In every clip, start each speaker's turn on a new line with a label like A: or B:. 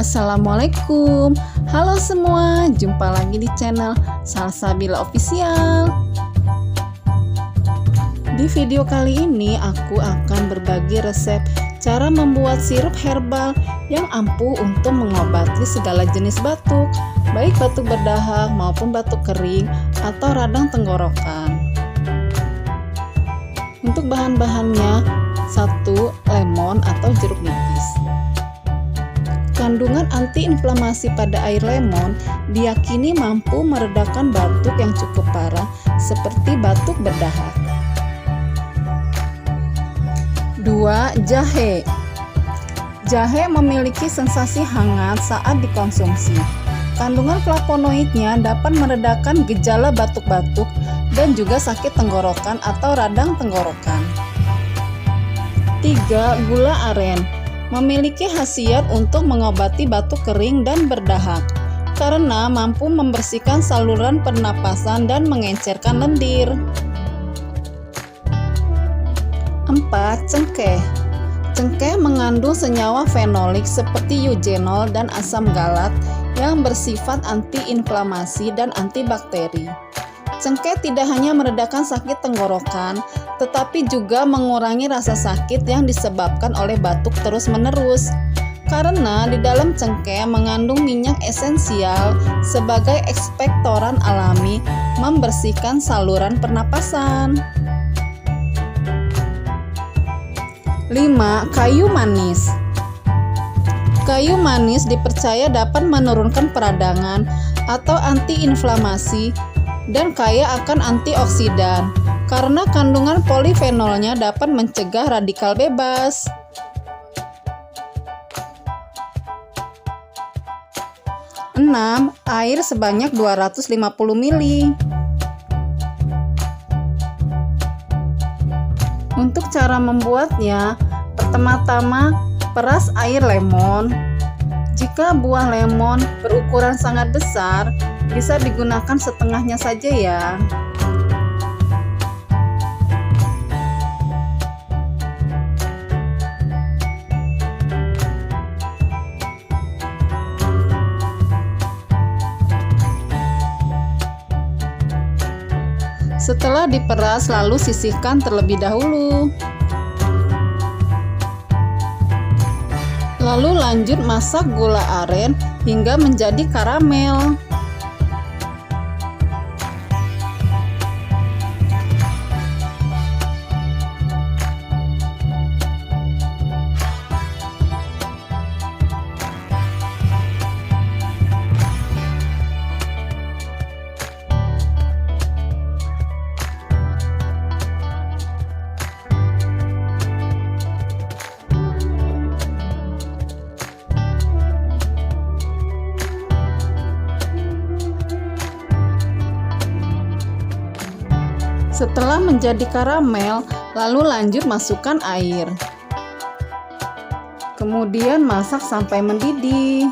A: Assalamualaikum. Halo semua, jumpa lagi di channel Salsabila Official. Di video kali ini aku akan berbagi resep cara membuat sirup herbal yang ampuh untuk mengobati segala jenis batuk, baik batuk berdahak maupun batuk kering atau radang tenggorokan. Untuk bahan-bahannya, 1 lemon atau jeruk nipis. Kandungan antiinflamasi pada air lemon diyakini mampu meredakan batuk yang cukup parah seperti batuk berdahak. 2. Jahe. Jahe memiliki sensasi hangat saat dikonsumsi. Kandungan flavonoidnya dapat meredakan gejala batuk-batuk dan juga sakit tenggorokan atau radang tenggorokan. 3. Gula aren. Memiliki khasiat untuk mengobati batuk kering dan berdahak karena mampu membersihkan saluran pernapasan dan mengencerkan lendir. 4. Cengkeh. Cengkeh mengandung senyawa fenolik seperti eugenol dan asam galat yang bersifat antiinflamasi dan antibakteri. Cengkeh tidak hanya meredakan sakit tenggorokan, tetapi juga mengurangi rasa sakit yang disebabkan oleh batuk terus-menerus. Karena di dalam cengkeh mengandung minyak esensial sebagai ekspektoran alami membersihkan saluran pernapasan. 5. Kayu manis. Kayu manis dipercaya dapat menurunkan peradangan atau antiinflamasi dan kaya akan antioksidan karena kandungan polifenolnya dapat mencegah radikal bebas. 6. Air sebanyak 250 ml. Untuk cara membuatnya, pertama-tama peras air lemon. Jika buah lemon berukuran sangat besar, bisa digunakan setengahnya saja ya. Setelah diperas, lalu sisihkan terlebih dahulu. Lalu lanjut masak gula aren hingga menjadi karamel. Setelah menjadi karamel, lalu lanjut masukkan air. Kemudian masak sampai mendidih.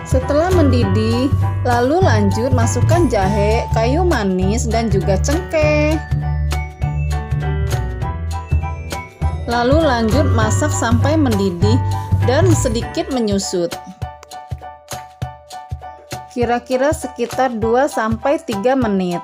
A: Setelah mendidih, lalu lanjut masukkan jahe, kayu manis, dan juga cengkeh. Lalu lanjut masak sampai mendidih dan sedikit menyusut. Kira-kira sekitar 2-3 menit.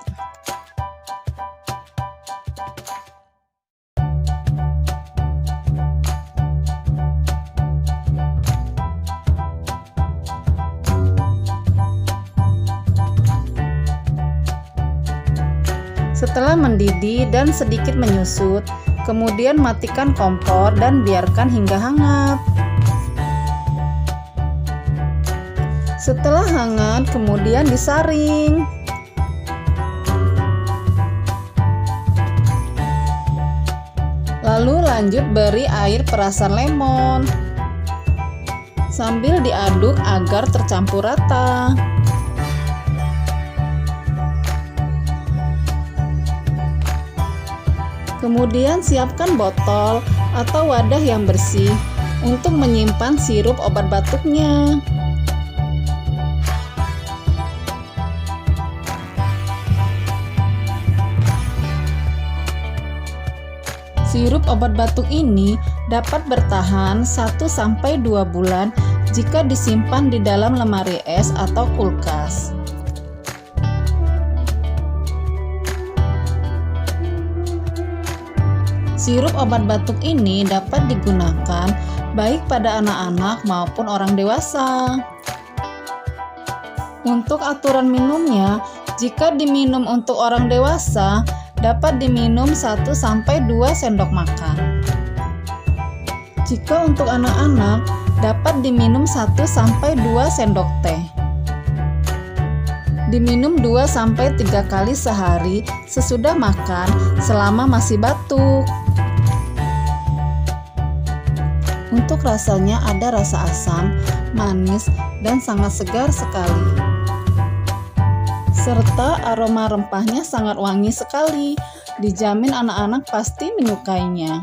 A: Setelah mendidih dan sedikit menyusut, kemudian matikan kompor dan biarkan hingga hangat. Setelah hangat, kemudian disaring. Lalu lanjut beri air perasan lemon sambil diaduk agar tercampur rata. Kemudian siapkan botol atau wadah yang bersih untuk menyimpan sirup obat batuknya. Sirup obat batuk ini dapat bertahan 1-2 bulan jika disimpan di dalam lemari es atau kulkas. Sirup obat batuk ini dapat digunakan baik pada anak-anak maupun orang dewasa. Untuk aturan minumnya, jika diminum untuk orang dewasa, dapat diminum 1-2 sendok makan. Jika untuk anak-anak, dapat diminum 1-2 sendok teh. Diminum 2-3 kali sehari sesudah makan selama masih batuk. Untuk rasanya ada rasa asam, manis, dan sangat segar sekali. Serta aroma rempahnya sangat wangi sekali. Dijamin anak-anak pasti menyukainya.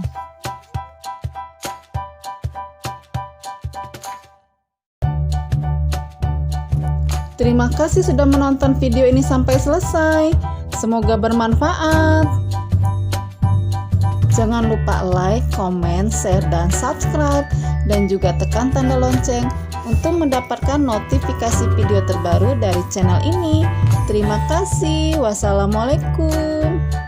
A: Terima kasih sudah menonton video ini sampai selesai. Semoga bermanfaat. Jangan lupa like, comment, share, dan subscribe. Dan juga tekan tanda lonceng untuk mendapatkan notifikasi video terbaru dari channel ini. Terima kasih. Wassalamualaikum.